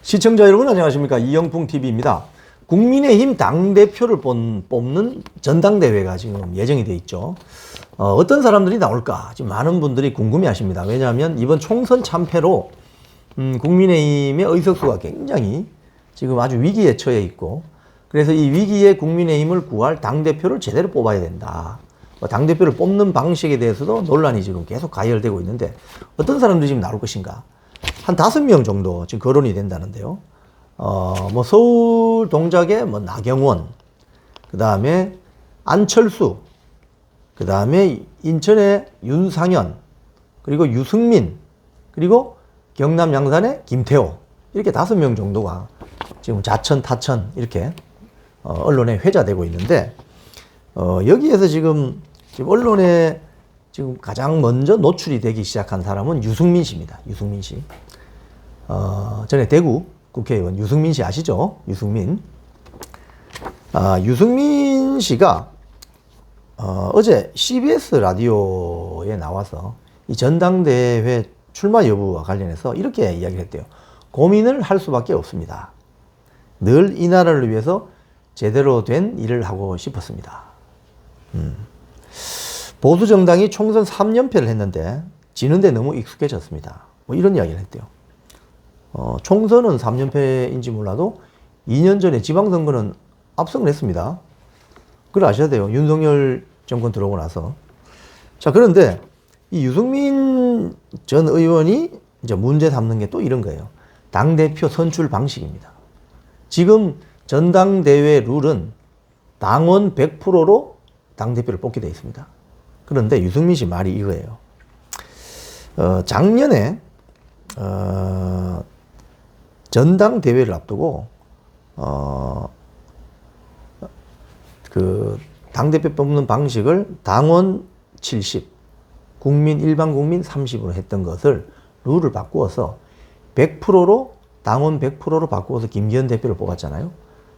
시청자 여러분 안녕하십니까. 이영풍 TV입니다. 국민의힘 당대표를 뽑는 전당대회가 지금 예정이 돼 있죠. 어떤 사람들이 나올까 지금 많은 분들이 궁금해 하십니다. 왜냐하면 이번 총선 참패로 국민의힘의 의석수가 굉장히 지금 아주 위기에 처해 있고, 그래서 이 위기에 국민의힘을 구할 당대표를 제대로 뽑아야 된다. 당대표를 뽑는 방식에 대해서도 논란이 지금 계속 가열되고 있는데, 어떤 사람들이 지금 나올 것인가. 한 5명 정도 지금 거론이 된다는데요. 서울 동작의 나경원, 그 다음에 안철수, 그 다음에 인천의 윤상현, 그리고 유승민, 그리고 경남 양산의 김태호, 이렇게 5명 정도가 지금 자천, 타천 이렇게 언론에 회자되고 있는데, 여기에서 지금 언론에 지금 가장 먼저 노출이 되기 시작한 사람은 유승민 씨입니다. 유승민 씨. 전에 대구 국회의원 유승민 씨 아시죠? 유승민. 유승민 씨가 어제 CBS 라디오에 나와서 이 전당대회 출마 여부와 관련해서 이렇게 이야기를 했대요. 고민을 할 수밖에 없습니다. 늘 이 나라를 위해서 제대로 된 일을 하고 싶었습니다. 보수 정당이 총선 3연패를 했는데 지는데 너무 익숙해졌습니다. 이런 이야기를 했대요. 총선은 3연패인지 몰라도 2년 전에 지방선거는 압승을 했습니다. 그걸 아셔야 돼요. 윤석열 정권 들어오고 나서. 자, 그런데 이 유승민 전 의원이 이제 문제 삼는 게 또 이런 거예요. 당대표 선출 방식입니다. 지금 전당대회 룰은 당원 100%로 당대표를 뽑게 되어 있습니다. 그런데 유승민 씨 말이 이거예요. 작년에 전당대회를 앞두고 그 당대표 뽑는 방식을 당원 70, 일반 국민 30으로 했던 것을 룰을 바꾸어서 100%로 당원 100%로 바꾸어서 김기현 대표를 뽑았잖아요.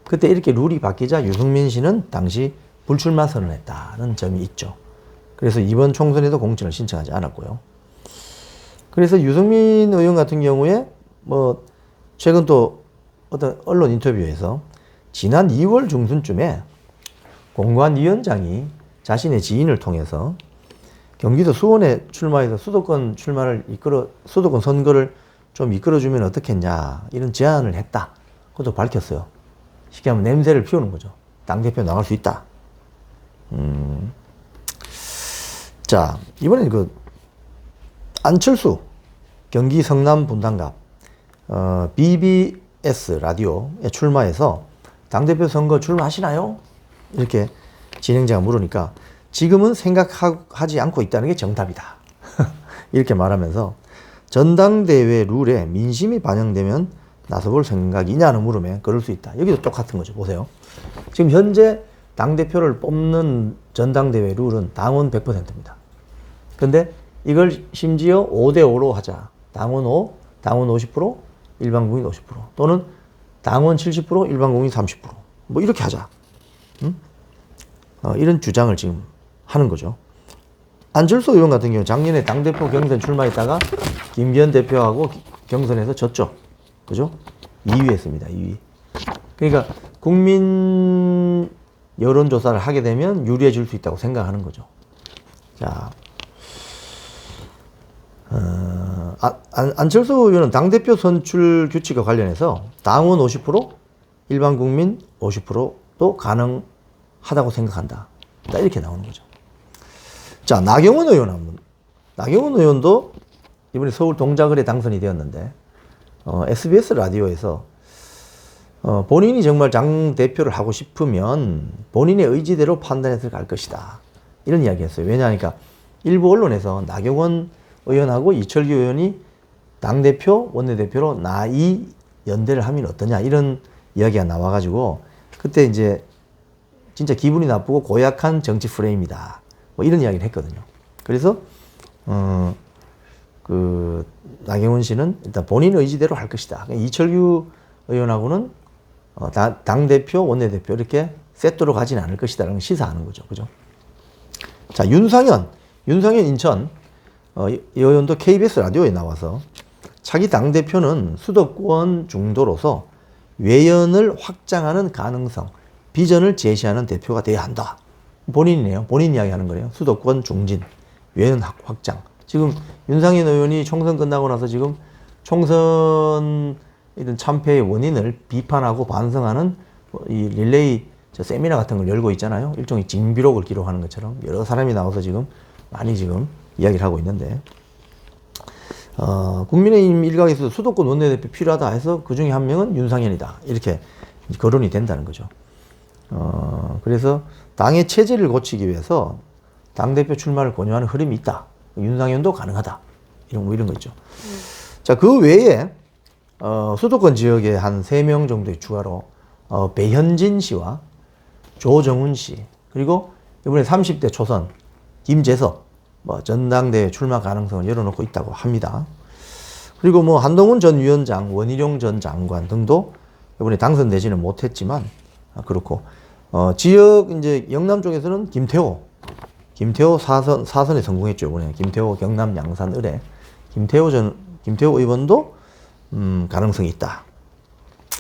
그때 이렇게 룰이 바뀌자 유승민 씨는 당시 불출마 선언했다는 점이 있죠. 그래서 이번 총선에도 공천을 신청하지 않았고요. 그래서 유승민 의원 같은 경우에 최근 또 어떤 언론 인터뷰에서 지난 2월 중순쯤에 공관위원장이 자신의 지인을 통해서 경기도 수원에 출마해서 수도권 선거를 좀 이끌어주면 어떻겠냐, 이런 제안을 했다. 그것도 밝혔어요. 쉽게 하면 냄새를 피우는 거죠. 당대표 나갈 수 있다. 자, 이번엔 안철수 경기 성남 분당갑 BBS 라디오에 출마해서 당대표 선거 출마하시나요? 이렇게 진행자가 물으니까 지금은 생각하지 않고 있다는 게 정답이다. 이렇게 말하면서 전당대회 룰에 민심이 반영되면 나서볼 생각이냐는 물으면 그럴 수 있다. 여기도 똑같은 거죠. 보세요. 지금 현재 당대표를 뽑는 전당대회 룰은 당원 100%입니다. 근데 이걸 심지어 5대5로 하자. 당원 5, 당원 50%, 일반 국민 50%, 또는 당원 70%, 일반 국민 30%. 이렇게 하자. 이런 주장을 지금 하는 거죠. 안철수 의원 같은 경우 작년에 당대표 경선 출마했다가 김기현 대표하고 경선에서 졌죠. 그죠? 2위 했습니다. 2위. 그러니까 국민 여론조사를 하게 되면 유리해질 수 있다고 생각하는 거죠. 자, 안철수 의원은 당대표 선출 규칙과 관련해서 당원 50%, 일반 국민 50%도 가능하다고 생각한다. 이렇게 나오는 거죠. 자, 나경원 의원도 이번에 서울 동작을에 당선이 되었는데, SBS 라디오에서 본인이 정말 당대표를 하고 싶으면 본인의 의지대로 판단해서 갈 것이다. 이런 이야기 했어요. 왜냐하니까 일부 언론에서 나경원 의원하고 이철규 의원이 당대표, 원내대표로 나이 연대를 하면 어떠냐, 이런 이야기가 나와가지고 그때 이제 진짜 기분이 나쁘고 고약한 정치 프레임이다. 이런 이야기를 했거든요. 그래서 나경원 씨는 일단 본인 의지대로 할 것이다. 이철규 의원하고는 당대표, 원내대표 이렇게 세트로 가지는 않을 것이다 라는 시사하는 거죠. 그죠? 자, 윤상현 인천 의원도 KBS 라디오에 나와서 차기 당대표는 수도권 중도로서 외연을 확장하는 가능성, 비전을 제시하는 대표가 돼야 한다. 본인이네요. 본인 이야기하는 거예요. 수도권 중진, 외연 확장. 지금 윤상현 의원이 총선 끝나고 나서 지금 총선 이런 참패의 원인을 비판하고 반성하는 이 릴레이 세미나 같은 걸 열고 있잖아요. 일종의 징비록을 기록하는 것처럼 여러 사람이 나와서 지금 많이 지금 이야기를 하고 있는데, 국민의힘 일각에서 수도권 원내대표 필요하다 해서 그 중에 한 명은 윤상현이다. 이렇게 거론이 된다는 거죠. 그래서 당의 체제를 고치기 위해서 당대표 출마를 권유하는 흐름이 있다. 윤상현도 가능하다. 이런 거 있죠. 자, 그 외에, 수도권 지역에 한 3명 정도의 추가로, 배현진 씨와 조정훈 씨, 그리고 이번에 30대 초선, 김재석, 전당대회 출마 가능성을 열어놓고 있다고 합니다. 그리고 한동훈 전 위원장, 원희룡 전 장관 등도 이번에 당선되지는 못했지만, 그렇고, 지역, 이제 영남 쪽에서는 김태호 사선에 성공했죠, 이번에. 김태호 경남 양산 을에. 김태호 의원도, 가능성이 있다.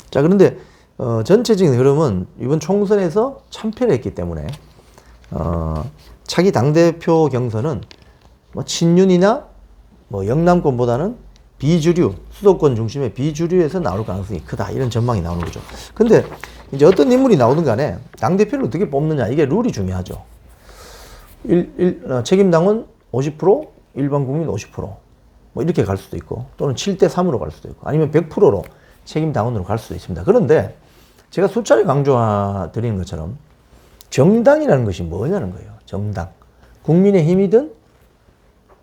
자, 그런데, 전체적인 흐름은 이번 총선에서 참패를 했기 때문에, 차기 당대표 경선은 친윤이나 영남권보다는 비주류, 수도권 중심의 비주류에서 나올 가능성이 크다. 이런 전망이 나오는 거죠. 근데 이제 어떤 인물이 나오든 간에 당대표를 어떻게 뽑느냐, 이게 룰이 중요하죠. 책임당원 50%, 일반 국민 50%. 이렇게 갈 수도 있고, 또는 7대3으로 갈 수도 있고, 아니면 100%로 책임당원으로 갈 수도 있습니다. 그런데 제가 수차례 강조드리는 것처럼 정당이라는 것이 뭐냐는 거예요. 정당. 국민의힘이든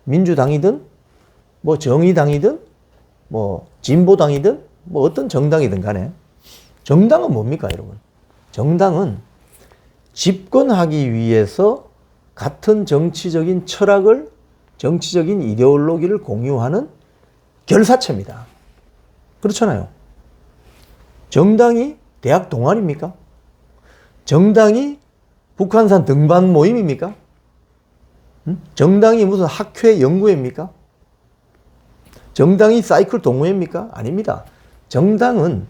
민주당이든 정의당이든 진보당이든 어떤 정당이든 간에 정당은 뭡니까, 여러분? 정당은 집권하기 위해서 같은 정치적인 철학을, 정치적인 이데올로기를 공유하는 결사체입니다. 그렇잖아요. 정당이 대학 동아리입니까? 정당이 북한산 등반 모임입니까? 정당이 무슨 학회 연구회입니까? 정당이 사이클 동호회입니까? 아닙니다. 정당은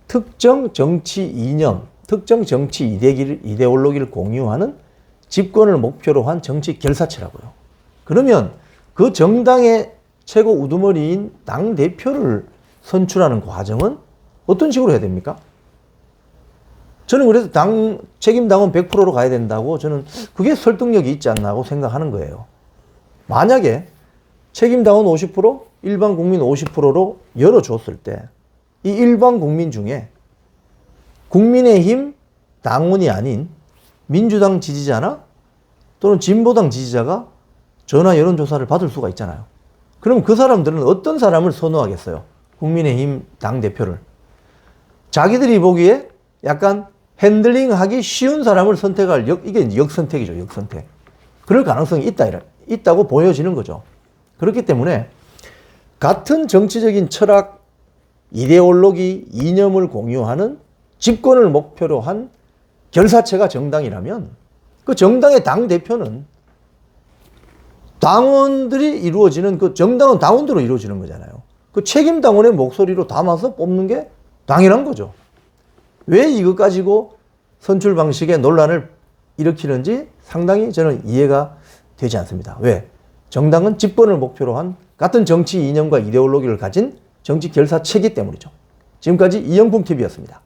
특정 정치 이념, 특정 정치 이데올로기를 공유하는 집권을 목표로 한 정치 결사체라고요. 그러면 그 정당의 최고 우두머리인 당대표를 선출하는 과정은 어떤 식으로 해야 됩니까? 저는 그래서 책임당원 100%로 가야 된다고, 저는 그게 설득력이 있지 않나고 생각하는 거예요. 만약에 책임당원 50%, 일반 국민 50%로 열어줬을 때, 이 일반 국민 중에 국민의힘 당원이 아닌 민주당 지지자나 또는 진보당 지지자가 전화 여론조사를 받을 수가 있잖아요. 그럼 그 사람들은 어떤 사람을 선호하겠어요? 국민의힘 당대표를. 자기들이 보기에 약간 핸들링하기 쉬운 사람을 선택할, 이게 역선택이죠, 역선택. 그럴 가능성이 있다고 보여지는 거죠. 그렇기 때문에 같은 정치적인 철학, 이데올로기, 이념을 공유하는 집권을 목표로 한 결사체가 정당이라면 그 정당의 당대표는 당원들이 이루어지는, 그 정당은 당원대로 이루어지는 거잖아요. 그 책임당원의 목소리로 담아서 뽑는 게 당연한 거죠. 왜 이것 가지고 선출 방식의 논란을 일으키는지 상당히 저는 이해가 되지 않습니다. 왜? 정당은 집권을 목표로 한 같은 정치 이념과 이데올로기를 가진 정치 결사체이기 때문이죠. 지금까지 이영풍TV였습니다.